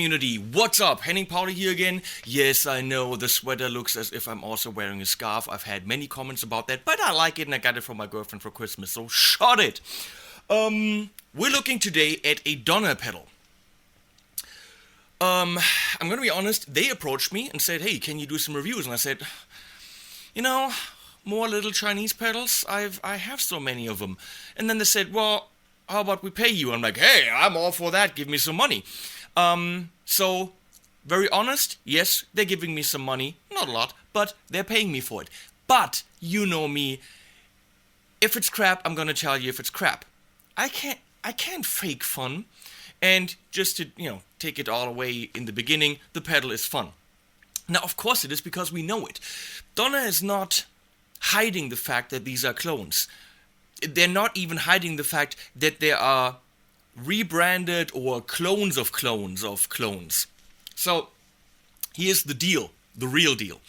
community, what's up? Henning Pauli here again. Yes, I know the sweater looks as if I'm also wearing a scarf. I've had many comments about that, but I like it and I got it from my girlfriend for Christmas, so shut it. We're looking today at a Donner pedal. I'm gonna be honest, they approached me and said, hey, can you do some reviews? And I said, more little Chinese pedals? I have so many of them. And then they said, well, how about we pay you? I'm like, hey, I'm all for that, give me some money. So, very honest, yes, they're giving me some money, not a lot, but they're paying me for it. But, you know me, if it's crap, I'm gonna tell you if it's crap. I can't fake fun, and just to, take it all away in the beginning, the pedal is fun. Now, of course it is, because we know it. Donner is not hiding the fact that these are clones. They're not even hiding the fact that they are rebranded or clones of clones of clones. So, here's the deal, the real deal.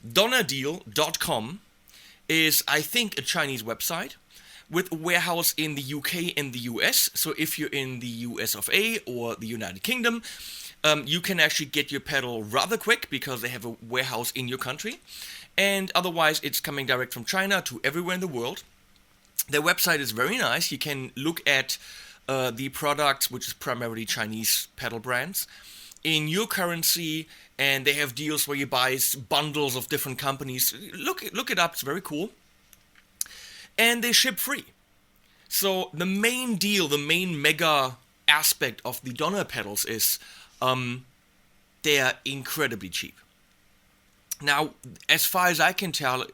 Donnerdeal.com is, I think, a Chinese website with a warehouse in the UK and the US. So if you're in the US of A or the United Kingdom, you can actually get your pedal rather quick because they have a warehouse in your country. And otherwise, it's coming direct from China to everywhere in the world. Their website is very nice. You can look at the products, which is primarily Chinese pedal brands, in your currency, and they have deals where you buy bundles of different companies. Look it up, it's very cool. And they ship free. So the main deal, the main mega aspect of the Donner pedals is they're incredibly cheap. Now, as far as I can tell,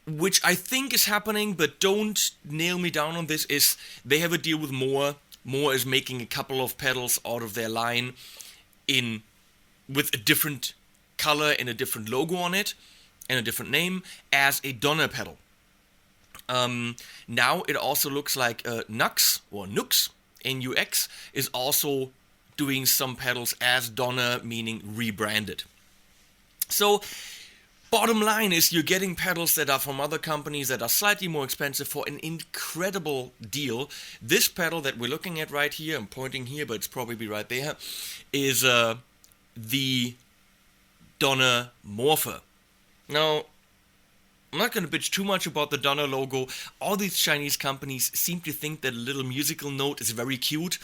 which I think is happening, but don't nail me down on this, is they have a deal with More. More is making a couple of pedals out of their line with a different color and a different logo on it, and a different name, as a Donner pedal. Now it also looks like Nux, or Nux, N-U-X, is also doing some pedals as Donner, meaning rebranded. So, bottom line is you're getting pedals that are from other companies that are slightly more expensive for an incredible deal. This pedal that we're looking at right here, I'm pointing here, but it's probably right there, is the Donner Morpher. Now, I'm not going to bitch too much about the Donner logo. All these Chinese companies seem to think that a little musical note is very cute.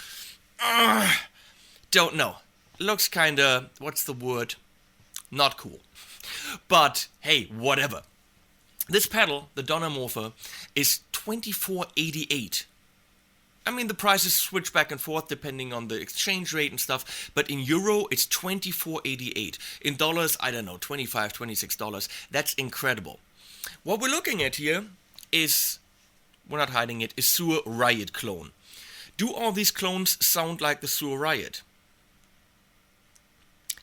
Don't know. Looks kinda, what's the word? Not cool. But, hey, whatever. This pedal, the Donner Morpher, is $24.88. I mean, the prices switch back and forth depending on the exchange rate and stuff, but in euro, it's $24.88. In dollars, I don't know, $25, $26. That's incredible. What we're looking at here is, we're not hiding it, is Sewer Riot clone. Do all these clones sound like the Sewer Riot?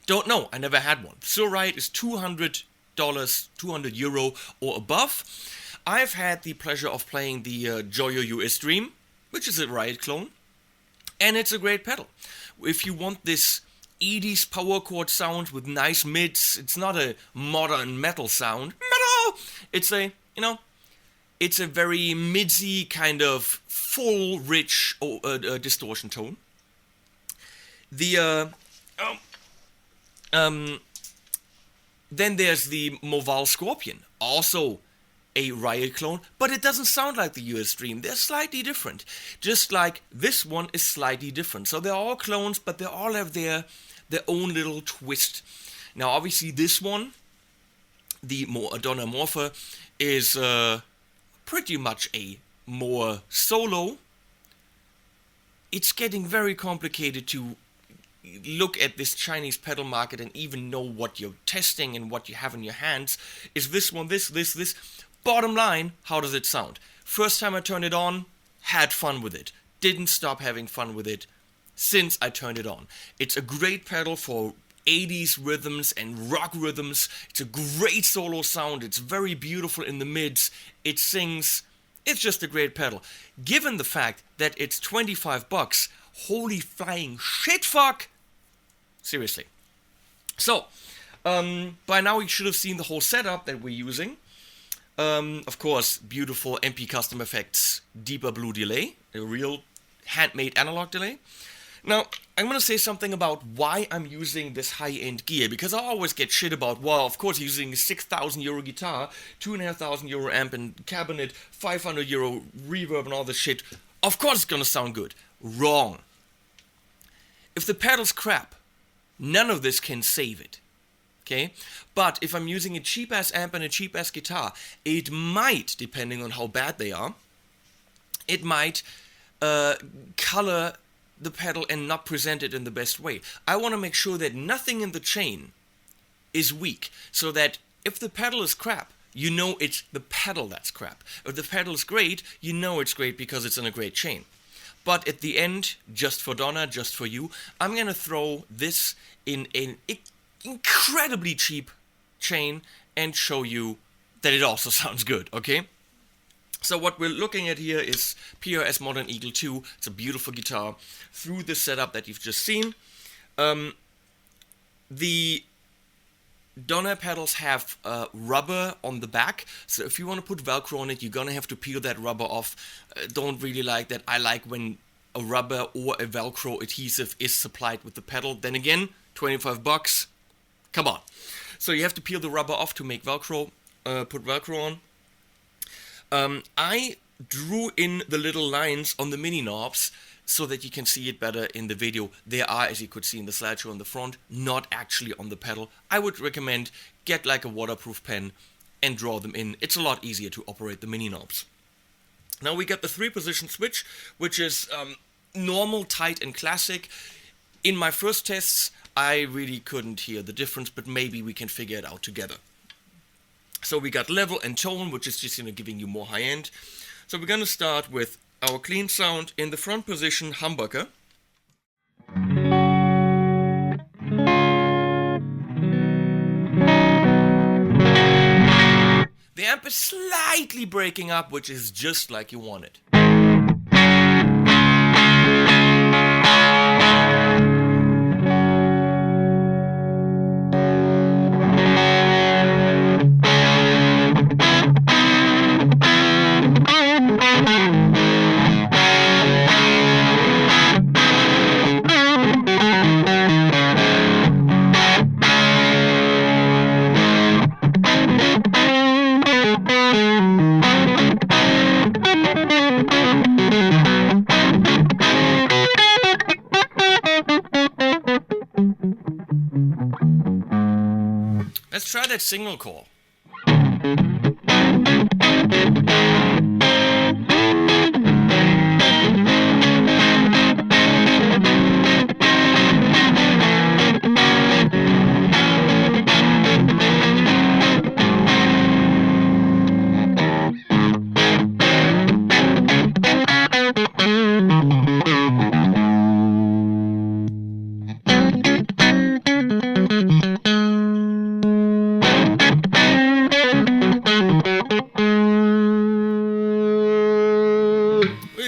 Don't know, I never had one. Sewer Riot is $200, €200 or above. I've had the pleasure of playing the Joyo US Dream, which is a Riot clone, and it's a great pedal. If you want this 80s power chord sound with nice mids, it's not a modern metal sound. Metal! It's a, it's a very midsy kind of full, rich distortion tone. Then there's the Moval Scorpion, also a Riot clone, but it doesn't sound like the US Dream. They're slightly different, just like this one is slightly different. So they're all clones, but they all have their own little twist. Now, obviously, this one, the Donner Morpher, is pretty much a more solo. It's getting very complicated to look at this Chinese pedal market and even know what you're testing and what you have in your hands. Is this one this? Bottom line, how does it sound? First time I turned it on, had fun with it. Didn't stop having fun with it since I turned it on. It's a great pedal for 80s rhythms and rock rhythms. It's a great solo sound. It's very beautiful in the mids. It sings. It's just a great pedal. Given the fact that it's $25, holy flying shit fuck! Seriously. So, by now you should have seen the whole setup that we're using. Of course, beautiful MP Custom Effects deeper blue delay, a real handmade analog delay. Now, I'm gonna say something about why I'm using this high-end gear, because I always get shit about, well, of course, using a 6,000 euro guitar, 2,500 euro amp and cabinet, 500 euro reverb and all this shit. Of course it's gonna sound good. Wrong. If the pedal's crap, none of this can save it. Okay? But if I'm using a cheap-ass amp and a cheap-ass guitar, it might, depending on how bad they are, it might color the pedal and not present it in the best way. I want to make sure that nothing in the chain is weak, so that if the pedal is crap, you know it's the pedal that's crap. If the pedal is great, you know it's great because it's in a great chain. But at the end, just for Donna, just for you, I'm going to throw this in an incredibly cheap chain and show you that it also sounds good, okay? So what we're looking at here is PRS Modern Eagle 2. It's a beautiful guitar through the setup that you've just seen. The Donna pedals have rubber on the back, so if you want to put Velcro on it, you're gonna have to peel that rubber off. Don't really like that. I like when a rubber or a Velcro adhesive is supplied with the pedal. Then again, $25. Come on. So you have to peel the rubber off to make Velcro, put Velcro on. I drew in the little lines on the mini knobs so that you can see it better in the video. They are, as you could see in the slideshow on the front, not actually on the pedal. I would recommend get like a waterproof pen and draw them in. It's a lot easier to operate the mini knobs. Now we got the 3-position switch, which is normal, tight, and classic. In my first tests, I really couldn't hear the difference, but maybe we can figure it out together. So we got level and tone, which is just giving you more high end. So we're gonna start with our clean sound in the front position humbucker. The amp is slightly breaking up, which is just like you want it. Let's try that signal call.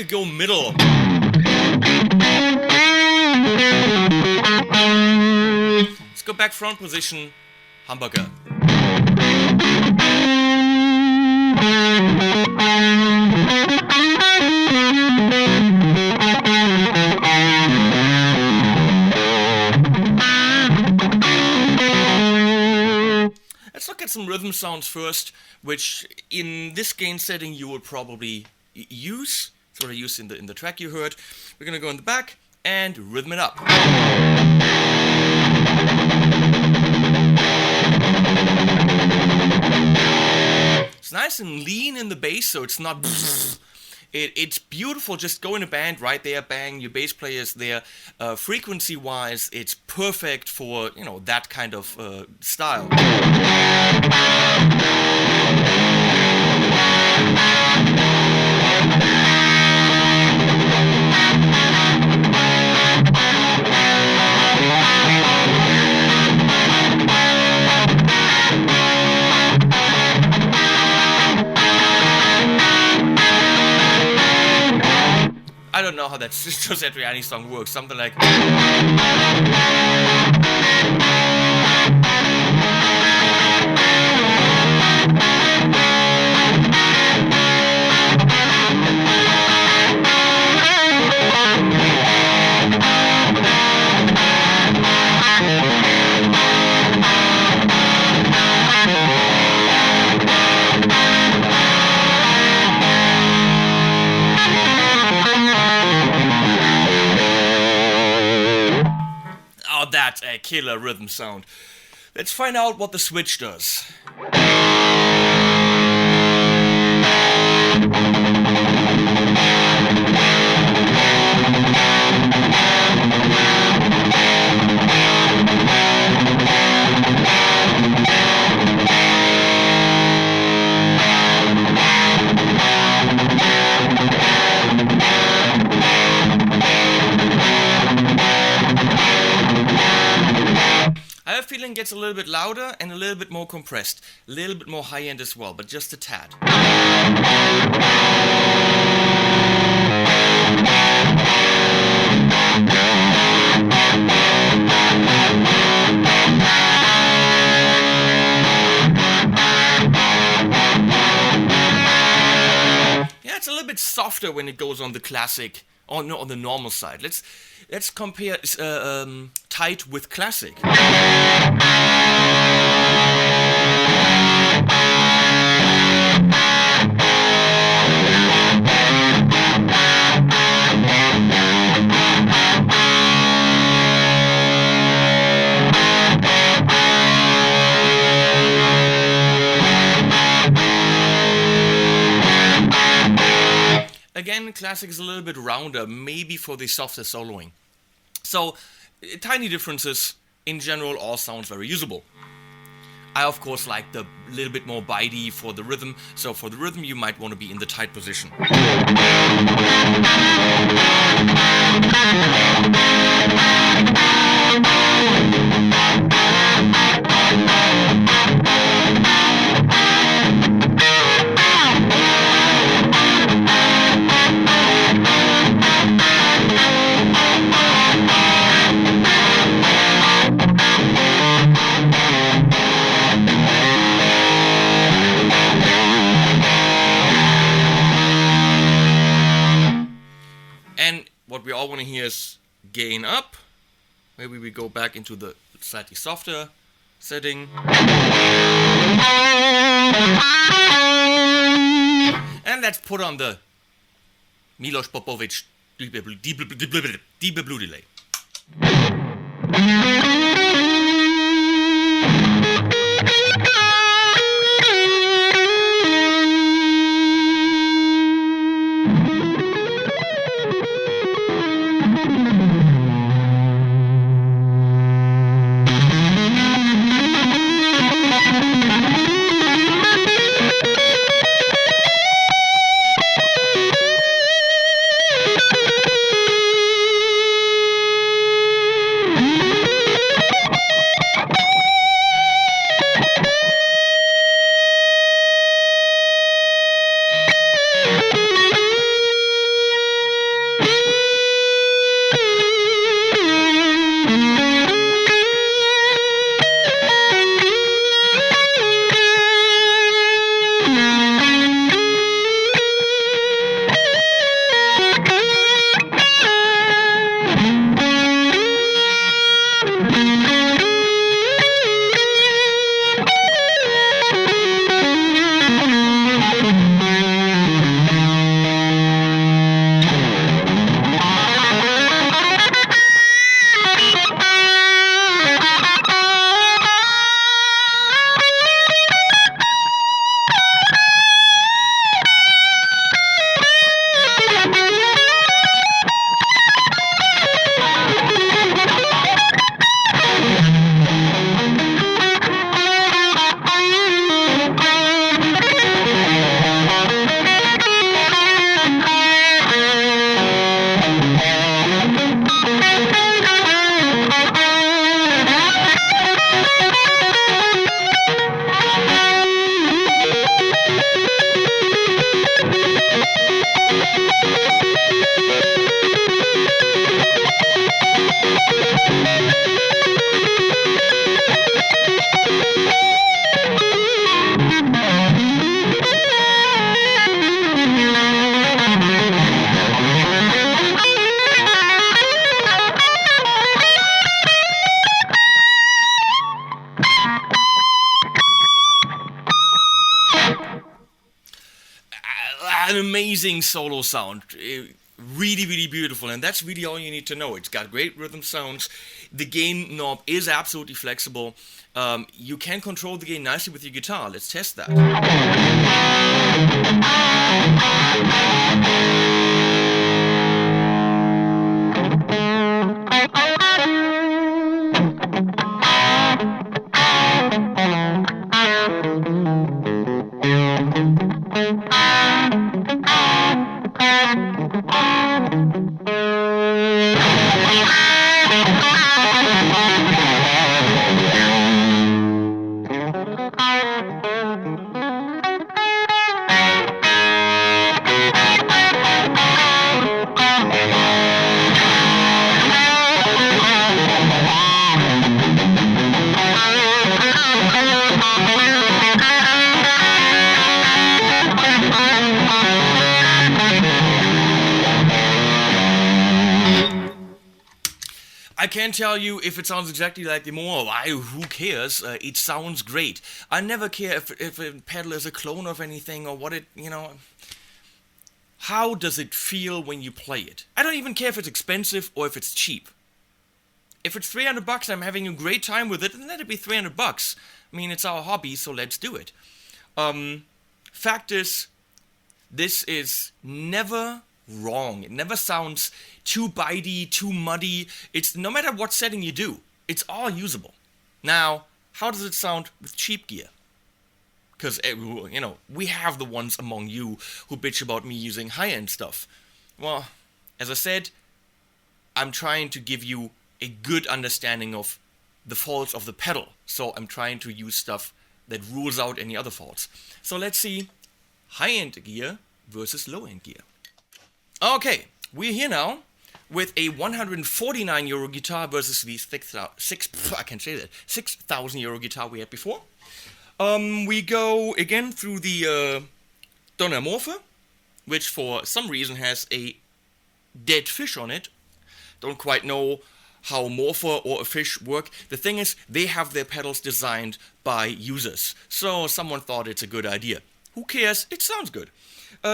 Go middle. Let's go back front position, humbucker. Let's look at some rhythm sounds first, which in this gain setting you will probably use. It's what I used in the track you heard. We're gonna go in the back and rhythm it up. It's nice and lean in the bass, so it's not. It's beautiful. Just go in a band right there, bang. Your bass player is there. Frequency-wise, it's perfect for that kind of style. I don't know how that Sister Satriani song works. Something like. Yeah, killer rhythm sound. Let's find out what the switch does. I have a feeling it gets a little bit louder and a little bit more compressed. A little bit more high end as well, but just a tad. Yeah, it's a little bit softer when it goes on the classic, or no, on the normal side. Let's compare tight with classic. Again, classic is a little bit rounder, maybe for the softer soloing. So, tiny differences. In general, all sounds very usable. I, of course, like the little bit more bitey for the rhythm. So for the rhythm, you might want to be in the tight position. And what we all want to hear is gain up. Maybe we go back into the slightly softer setting. And let's put on the Milos Popovic deep blue delay. An amazing solo sound. really, really beautiful, and that's really all you need to know. It's got great rhythm sounds. The gain knob is absolutely flexible. You can control the gain nicely with your guitar. Let's test that. I can't tell you if it sounds exactly like the Moore. Who cares? It sounds great. I never care if a pedal is a clone of anything or what it, How does it feel when you play it? I don't even care if it's expensive or if it's cheap. If it's $300, I'm having a great time with it, and let it be $300. I mean, it's our hobby, so let's do it. Fact is, this is never wrong. It never sounds too bitey, too muddy. It's no matter what setting you do, it's all usable. Now, how does it sound with cheap gear? Because, we have the ones among you who bitch about me using high-end stuff. Well, as I said, I'm trying to give you a good understanding of the faults of the pedal. So I'm trying to use stuff that rules out any other faults. So let's see high-end gear versus low-end gear. Okay, we're here now with a €149 guitar versus the 6,000 euro guitar we had before. We go again through the Donner Morpher, which for some reason has a dead fish on it. Don't quite know how Morpher or a fish work. The thing is, they have their pedals designed by users, so someone thought it's a good idea. Who cares? It sounds good.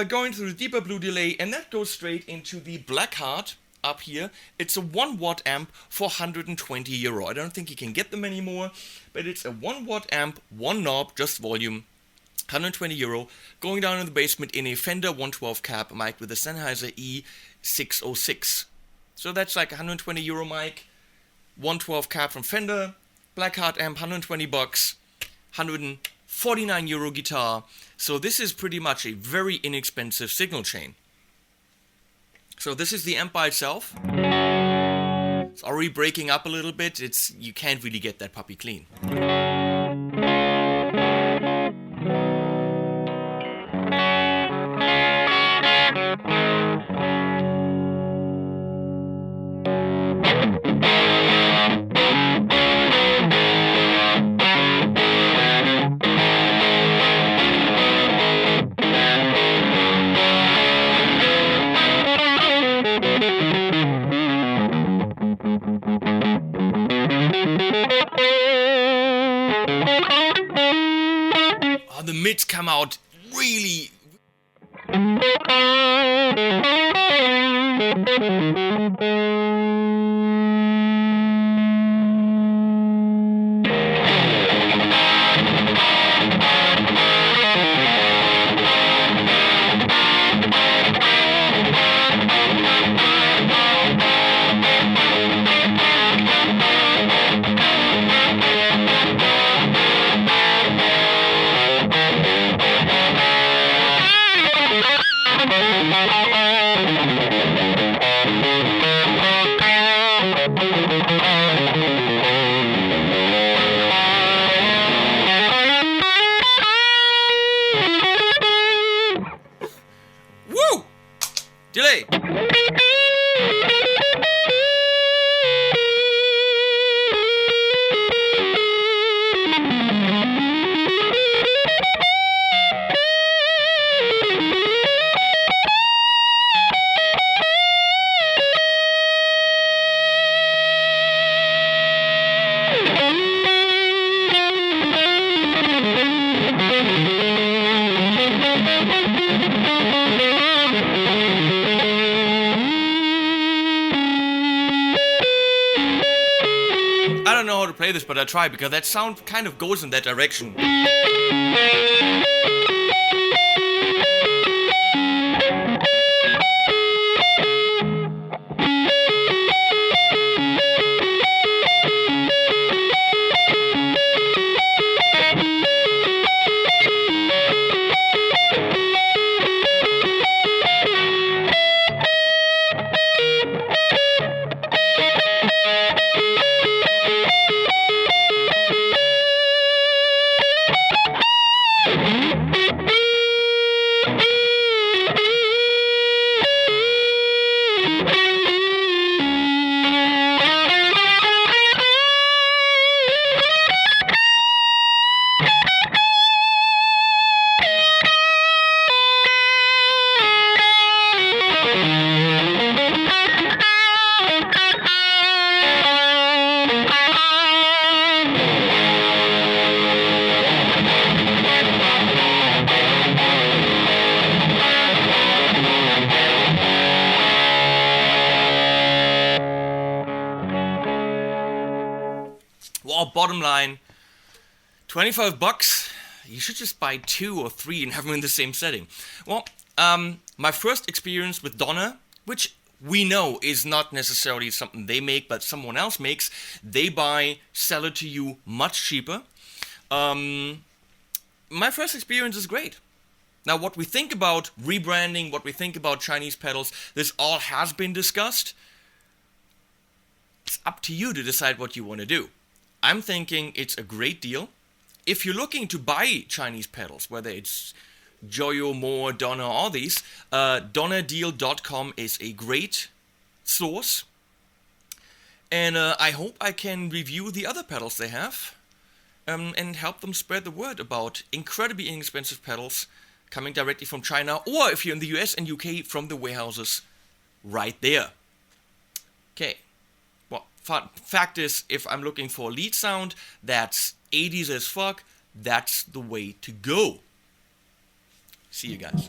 Going through the deeper blue delay, and that goes straight into the Blackheart up here. It's a 1-watt amp for €120. I don't think you can get them anymore, but it's a 1-watt amp, one knob, just volume, €120. Going down in the basement in a Fender 112 cab mic with a Sennheiser E606. So that's like €120 mic, 112 cab from Fender, Blackheart amp, $120, €149 guitar. So this is pretty much a very inexpensive signal chain. So this is the amp by itself. It's already breaking up a little bit. You can't really get that puppy clean. The mids come out really... Woo! Delay! play this, but I try because that sound kind of goes in that direction. Well, bottom line, $25. You should just buy 2 or 3 and have them in the same setting. Well, my first experience with Donner, which we know is not necessarily something they make, but someone else makes, they sell it to you much cheaper. My first experience is great. Now, what we think about rebranding, what we think about Chinese pedals, this all has been discussed. It's up to you to decide what you want to do. I'm thinking it's a great deal. If you're looking to buy Chinese pedals, whether it's Joyo, Moore, Donner, all these, donnerdeal.com is a great source. And I hope I can review the other pedals they have and help them spread the word about incredibly inexpensive pedals coming directly from China, or if you're in the US and UK, from the warehouses right there. Okay. Fact is, if I'm looking for a lead sound that's 80s as fuck, that's the way to go. See you guys.